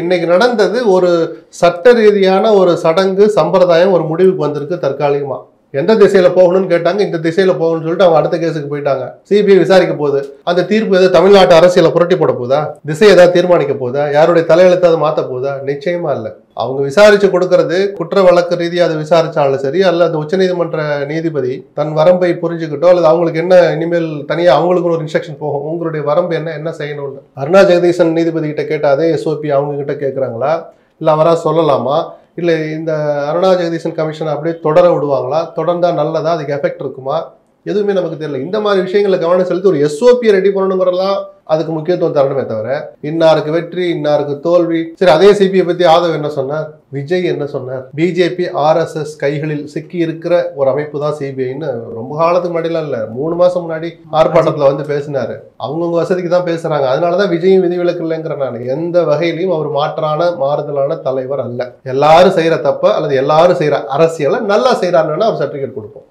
இன்னைக்கு நடந்தது ஒரு சட்ட ரீதியான ஒரு சடங்கு சம்பிரதாயம் ஒரு முடிவுக்கு வந்திருக்கு தற்காலிகமா. எந்த திசையில போகணும்னு கேட்டாங்க, இந்த திசையில போகணும்னு சொல்லிட்டு அவங்க அடுத்த கேஸுக்கு போயிட்டாங்க. சிபிஐ விசாரிக்க போகுது. அந்த தீர்ப்பு ஏதாவது தமிழ்நாட்டு அரசியலை புரட்டி போட போதா? திசை ஏதாவது தீர்மானிக்க போதா? யாருடைய தலையெழுத்தாவது மாத்த போதா? நிச்சயமா இல்ல. அவங்க விசாரிச்சு கொடுக்கறது குற்ற வழக்கு ரீதியா அதை விசாரிச்சாலும் சரி, அல்ல அந்த உச்சநீதிமன்ற நீதிபதி தன் வரம்பை புரிஞ்சுக்கிட்டோ அல்லது அவங்களுக்கு என்ன இனிமேல் தனியா அவங்களுக்கு ஒரு இன்ஸ்ட்ரக்ஷன் போகும், உங்களுடைய வரம்பு என்ன செய்யணும்னு அருணா ஜெகதீசன் நீதிபதி கிட்ட கேட்ட அதே எஸ்ஓபி அவங்க கிட்ட கேட்கறாங்களா, இல்ல அவரா சொல்லலாமா, இல்லை இந்த அருணா ஜெகதீசன் கமிஷனை அப்படியே தொடர விடுவாங்களா, தொடர்ந்தா நல்லதா, அதுக்கு எஃபெக்ட் இருக்குமா, எதுவுமே நமக்கு தெரியல. இந்த மாதிரி விஷயங்களை கவனம் செலுத்தி ஒரு எஸ்ஓபியை ரெடி பண்ணணுங்கிறதெல்லாம் அதுக்கு முக்கியத்துவம் தரணுமே தவிர இன்னாருக்கு வெற்றி இன்னாருக்கு தோல்வி. சரி, அதே சிபிஐ பத்தி ஆதவ் என்ன சொன்னார், விஜய் என்ன சொன்னார், பிஜேபி RSS கைகளில் சிக்கி இருக்கிற ஒரு அமைப்பு தான் சிபிஐன்னு ரொம்ப காலத்துக்கு முன்னாடிலாம் இல்ல 3 மாசம் முன்னாடி ஆர்ப்பாட்டத்துல வந்து பேசினாரு. அவங்கவுங்க வசதிக்கு தான் பேசுறாங்க. அதனாலதான் விஜயும் விதிவிலக்கு இல்லைங்கிற நான் எந்த வகையிலையும் அவர் மாறுதலான தலைவர் அல்ல. எல்லாரும் செய்யற தப்ப அல்லது எல்லாரும் செய்யற அரசியலை நல்லா செய்யறாருன்னா அவர் சர்டிபிகேட் கொடுப்போம்.